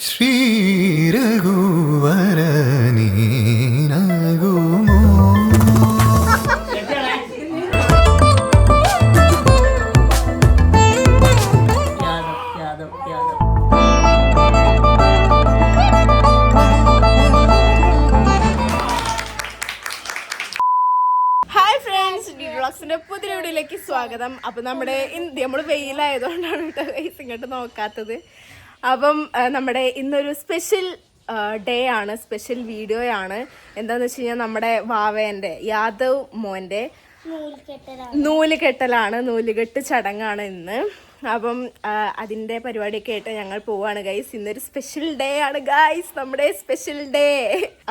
ശ്രീ രഘുവര നീനാകുമോ? പുതിയ വീഡിയോയിലേക്ക് സ്വാഗതം. അപ്പം നമ്മൾ വെയിലായതുകൊണ്ടാണ് കേട്ടോ ഗൈസ് ഇങ്ങോട്ട് നോക്കാത്തത്. അപ്പം നമ്മുടെ ഇന്നൊരു സ്പെഷ്യൽ ഡേ ആണ്, സ്പെഷ്യൽ വീഡിയോ ആണ്. എന്താണെന്ന് വെച്ച് കഴിഞ്ഞാൽ നമ്മുടെ വാവേൻ്റെ യാദവ് മോൻ്റെ നൂലുകെട്ടലാണ്, നൂലുകെട്ട് ചടങ്ങാണ് ഇന്ന്. അപ്പം അതിൻ്റെ പരിപാടിയൊക്കെ ആയിട്ട് ഞങ്ങൾ പോവാണ് ഗൈസ്. ഇന്നൊരു സ്പെഷ്യൽ ഡേ ആണ് ഗൈസ്, നമ്മുടെ സ്പെഷ്യൽ ഡേ.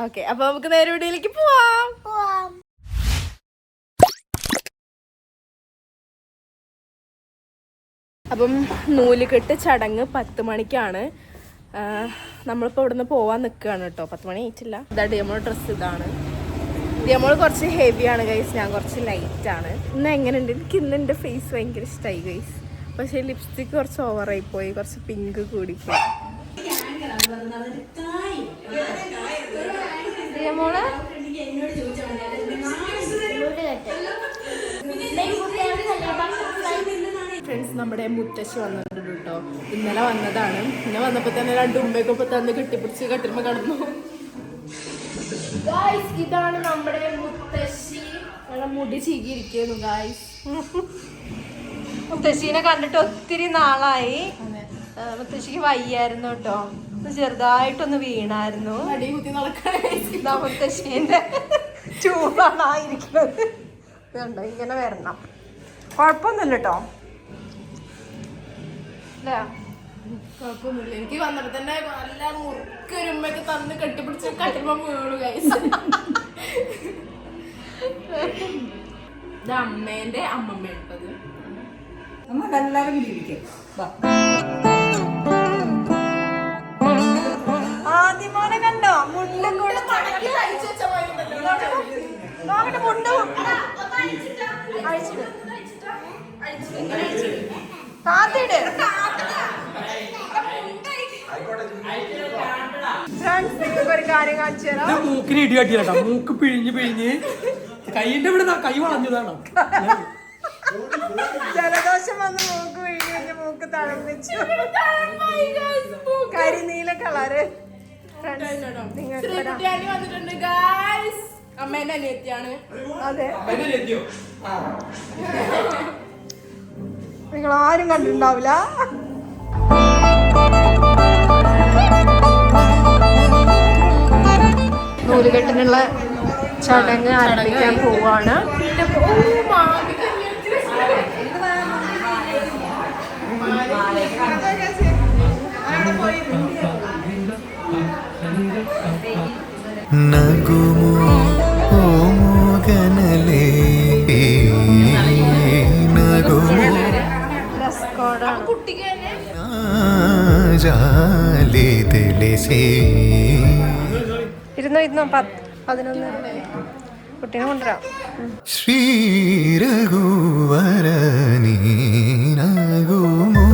ഓക്കെ, അപ്പം നമുക്ക് നേരെ വീഡിയോയിലേക്ക് പോവാം. അപ്പം നൂലുകെട്ട് ചടങ്ങ് 10 മണിക്കാണ്. നമ്മളിപ്പോൾ ഇവിടെ നിന്ന് പോവാൻ നിൽക്കുകയാണ് കേട്ടോ. 10 മണി ആയിട്ടില്ല. ഇതാ ഡിയമോൾ ഡ്രസ്സ് ഇതാണ്. ഡിയമോൾ കുറച്ച് ഹെവിയാണ് ഗൈസ്, ഞാൻ കുറച്ച് ലൈറ്റാണ്. ഇന്ന് എങ്ങനെയുണ്ട്? എനിക്ക് ഇന്ന് എൻ്റെ ഫേസ് ഭയങ്കര ഇഷ്ടമായി ഗൈസ്. പക്ഷേ ലിപ്സ്റ്റിക്ക് കുറച്ച് ഓവറായി പോയി, കുറച്ച് പിങ്ക് കൂടിപ്പോയി. ഡിയമോള് ഫ്രണ്ട്സ്, നമ്മുടെ മുത്തശ്ശി വന്നിട്ടുണ്ട് കേട്ടോ. ഇന്നലെ വന്നതാണ്. ഇന്നലെ വന്നപ്പോൾ തന്നെ 2 ഉമ്മയൊക്കെ തന്ന് കെട്ടിപ്പിടിച്ച് കട്ടിലുമ്പോൾ കടന്നു. ഗായ്സ്, ഇതാണ് നമ്മുടെ മുത്തശ്ശി. മുടി ചീകിയിരിക്കുന്നു ഗായ്സ്. മുത്തശ്ശീനെ കണ്ടിട്ട് ഒത്തിരി നാളായി. മുത്തശ്ശിക്ക് വയ്യായിരുന്നു കേട്ടോ, ചെറുതായിട്ടൊന്ന് വീണായിരുന്നു. അടി കുത്തി നടക്കണ മുത്തശ്ശീന്റെ ചൂടാണായിരിക്കുന്നത്. ഇതുണ്ടോ, ഇങ്ങനെ വരണം, കുഴപ്പമൊന്നുമില്ല കേട്ടോ. കുഴപ്പമൊന്നുമില്ല. എനിക്ക് വന്നപ്പോ തന്നെ നല്ല മുറുക്കൊരു ഉമ്മയൊക്കെ തന്ന് കെട്ടിപ്പിടിച്ച് കട്ടിലുമ്പോ വീണു ഗൈസ്. ഇത് അമ്മേന്റെ അമ്മമ്മ എടുത്തത്. ആദ്യമോനെ കണ്ടോ? മുണ്ടും കൂടെ മുണ്ടും അഴിച്ചിട്ട് താത്തിട്. ഒരു കാര്യം കാണിച്ചു തരാം. മൂക്കിന് ഇടി കാട്ടിയാ, മൂക്ക് പിഴിഞ്ഞ് കൈന്റെ ഇവിടെ കൈ വളഞ്ഞതാണോ? ജലദോഷം വന്ന് മൂക്ക് പിഴിഞ്ഞ് മൂക്ക് തഴമ്പിച്ചു. കരിനീല കളറ്. വന്നിട്ടുണ്ട് ഗായ്സ്. അമ്മേന്റെ അനിയത്തിയാണ്. അതെ, നിങ്ങൾ ആരും കണ്ടിട്ടുണ്ടാവില്ല. നൂലുകെട്ടിനുള്ള ചടങ്ങ് ആരംഭിക്കാൻ പോവാണ്. നഗുമോ ഓ മോഗനലേ നഗുമോ ഇരുന്നോ 11 കുട്ടീനെ കൊണ്ടുവരാം. Shri രഘുവര നീനാകുമോ?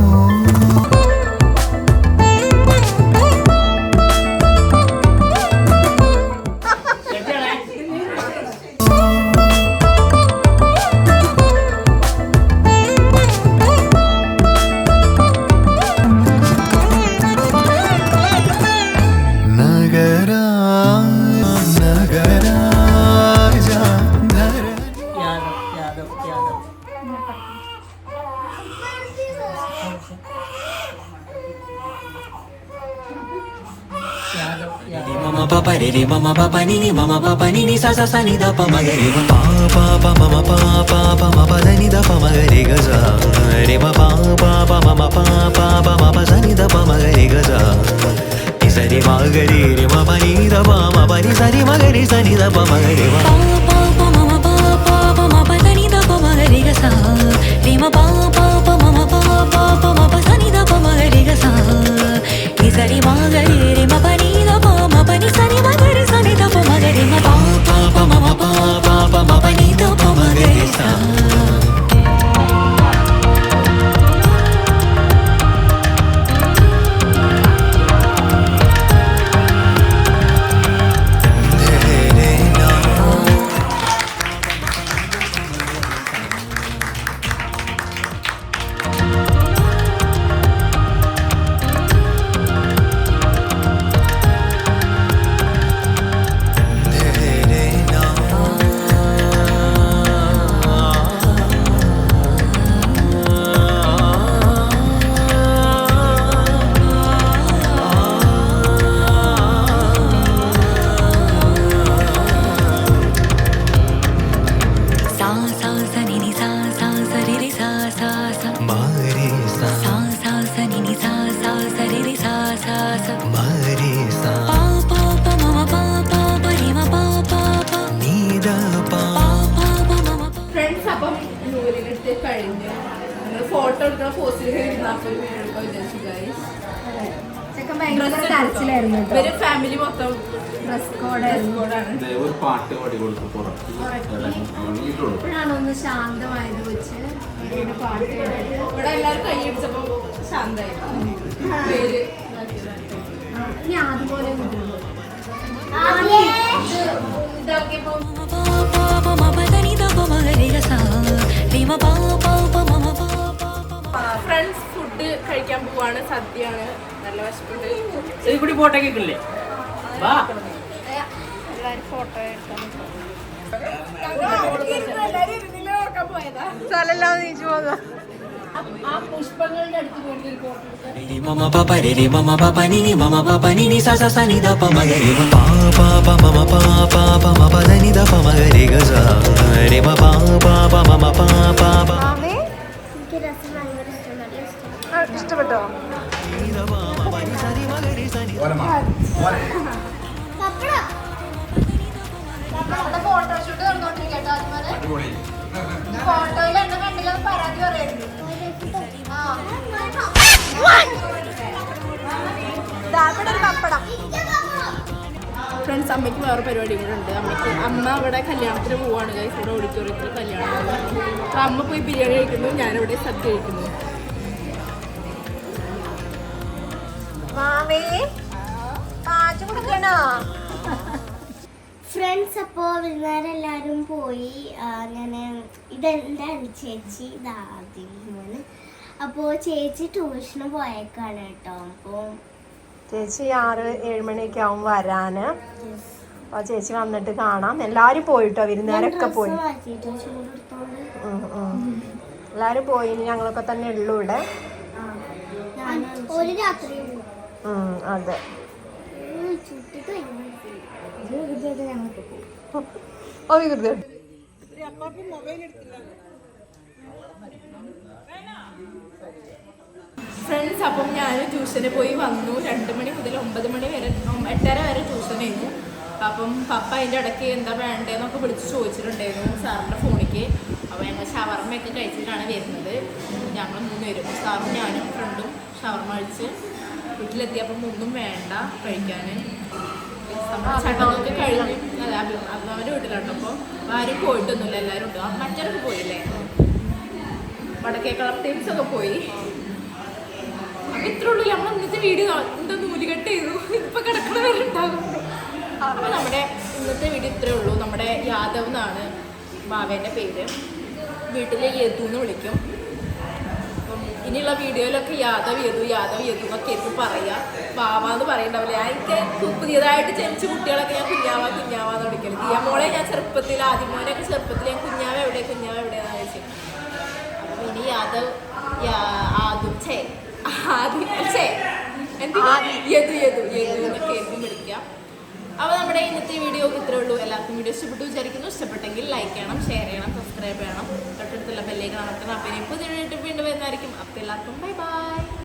Mama papa nini sa sa sa ni da pa ma ga re ma pa pa mama pa ma pa da ni da pa ma ga re ga za re ma pa mama pa ma pa sa ni da pa ma ga re ga za ni sa re ma ga re ma pa ni da pa ni sa re ma ga re sa ni da pa ma ga re ma pa mama pa ma pa da ni da pa ma ga re ga za re ma pa mama pa ma pa sa ni da pa ma ga re ga za ni sa re ma ga re ma pa ni da pa ni sa re ma ga re sa ni da pa ma ga re ma pa mama pa ma pa ni da pa ma ga re sa മരി സാ പാ പാ മമ പാ പാ പരി മ പാ പാ പാ നീദ പാ പാ മമ. ഫ്രണ്ട്സ് അപ്പം നൂലിലെടുത്ത് കഴിഞ്ഞ് നിങ്ങൾ ഫോട്ടോ എടുക്കുന്ന പോസ്റ്റിൽ ഇരുന്നപ്പോൾ വീഡിയോ എടുക്കാൻ വിചാരിച്ചു ഗൈസ്. ഇവര് ഫാമിലി മൊത്തം ഡ്രസ് കോഡാണ്. ഒരു പാട്ട് പാടി കൊടുത്തു ഒന്ന് ശാന്തമായത് വെച്ച് പാട്ട് ഇവിടെ എല്ലാവരും കൈയടിച്ചപ്പോ ശാന്തായി പേര് ഞാൻ അതുപോലെ ഇതാക്കിയപ്പോ ഫ്രണ്ട്സ് ഫുഡ് കഴിക്കാൻ പോവാണ്. സദ്യയാണ്. നല്ല വിശപ്പുണ്ട്. കൂടി ഫോട്ടോ കേൾക്കില്ലേ? വാ എല്ലാവരും ഫോട്ടോ എടുക്കാൻ ആ പുഷ്പങ്ങളുടെ അടുത്ത് പോയിട്ട് ഫോട്ടോ മമ പ പരി മമ പ പനി നി മമ പ പനി നി സ സ സ നി ദ പ മ ഗ രി പ പ പ മമ പ പ പ മ പ ധ നി ദ പ മ ഗ രി ഗ സ രി പ പ പ മമ പ പ പ. എനിക്ക് രസം ഭയങ്കര ഇഷ്ടം. ഇഷ്ടപ്പെട്ടോ? ഫോട്ടോഷൂട്ട് നടന്നോണ്ടിരിക്കട്ടോ. ഫോട്ടോയിൽ എന്നെ കണ്ടില്ല പരാതി പറയരുത്. ഫ്രണ്ട്സ്, അമ്മയ്ക്ക് വേറെ പരിപാടി കൂടെ ഉണ്ട്. അമ്മ അവിടെ കല്യാണത്തിന് പോവാണ് ഗൈസ്. ഇവിടെ ഓഡിറ്റോറിയത്തിൽ കല്യാണം. അപ്പം അമ്മ പോയി ബിരിയാണി കഴിക്കുന്നു, ഞാനിവിടെ സദ്യ കഴിക്കുന്നു. ഫ്രണ്ട്സ്, അപ്പോൾ വിരുന്നുകാരെ എല്ലാവരും പോയി. അങ്ങനെ ഇതെൻ്റെ ചേച്ചി ഇതാദ്യം മോന്. അപ്പോൾ ചേച്ചി ട്യൂഷന് പോയേക്കാണ് കേട്ടോ. അപ്പോൾ ചേച്ചി 6-7 മണിയൊക്കെ ആവും വരാന്. അപ്പോൾ ചേച്ചി വന്നിട്ട് കാണാം. എല്ലാവരും പോയിട്ടോ, വിരുന്നുകാരൊക്കെ പോയി. എല്ലാവരും പോയി. ഇനി ഞങ്ങളൊക്കെ തന്നെ ഉള്ളൂ ഇവിടെ. ഒരു രാത്രി അതെ. ഫ്രണ്ട്സ്, അപ്പം ഞാൻ ട്യൂഷന് പോയി വന്നു. 2 മണി മുതൽ 9 മണി വരെ 8:30 വരെ ട്യൂഷൻ ആയിരുന്നു. അപ്പം പപ്പ അതിൻ്റെ ഇടയ്ക്ക് എന്താ വേണ്ടതെന്നൊക്കെ വിളിച്ച് ചോദിച്ചിട്ടുണ്ടായിരുന്നു സാറിൻ്റെ ഫോണിലേക്ക്. അപ്പോൾ ഞങ്ങൾ ഷവർമ്മയൊക്കെ കഴിച്ചിട്ടാണ് വരുന്നത്. ഞങ്ങൾ 3 പേരും, സാറും ഞാനും ഫ്രണ്ടും ഷവർമ്മ കഴിച്ച് വീട്ടിലെത്തിയപ്പം ഒന്നും വേണ്ട കഴിക്കാൻ. ചടങ്ങൊക്കെ കഴിഞ്ഞ് അവൻ്റെ വീട്ടിലുണ്ട്. അപ്പോൾ ആരും പോയിട്ടൊന്നുമില്ല, എല്ലാവരും ഉണ്ട്. മറ്റൊരൊക്കെ പോയില്ലേ, വടക്കേ കളർ ടീംസൊക്കെ പോയി. അപ്പം ഇത്രേ ഉള്ളൂ നമ്മൾ ഇന്നത്തെ വീഡിയോ. എന്താ നൂലുകെട്ട് ചെയ്തു, ഇപ്പം കിടക്കണ വരെ ഉണ്ടാകും. അപ്പോൾ നമ്മുടെ ഇന്നത്തെ വീഡിയോ ഇത്രേ ഉള്ളൂ. നമ്മുടെ യാദവ് എന്നാണ് ബാവേൻ്റെ പേര്. വീട്ടിൽ യദു എന്ന് വിളിക്കും. അപ്പം ഇനിയുള്ള വീഡിയോയിലൊക്കെ യാദവ് യദു എന്നൊക്കെ ആയിരിക്കും പറയുക. ബാവാന്ന് പറയണ്ടാവില്ല. എനിക്ക് പുതിയതായിട്ട് ജനിച്ച കുട്ടികളൊക്കെ ഞാൻ കുഞ്ഞാവാന്ന് വിളിക്കല്. മോളെ ഞാൻ ചെറുപ്പത്തിൽ, ആദ്യമോനൊക്കെ ചെറുപ്പത്തിൽ ഞാൻ കുഞ്ഞാവ എവിടെയാണെന്ന് ചോദിച്ചു. അപ്പം ഇനി യാദവ് യദു എന്നൊക്കെ ആയിരിക്കും വിളിക്കാം. അപ്പോൾ നമ്മുടെ ഇന്നത്തെ വീഡിയോ ഇത്രേ ഉള്ളൂ. എല്ലാവർക്കും വീഡിയോ ഇഷ്ടപ്പെട്ടു വിചാരിക്കുന്നു. ഇഷ്ടപ്പെട്ടെങ്കിൽ ലൈക്ക് ചെയ്യണം, ഷെയർ ചെയ്യണം, സബ്സ്ക്രൈബ് ചെയ്യണം, തൊട്ടടുത്തുള്ള ബെല്ലേക്ക് അമർത്തണം. അപ്പം പുതിയ വീണ്ടും വരുന്നതായിരിക്കും. അപ്പോൾ എല്ലാവർക്കും ബൈ ബൈ.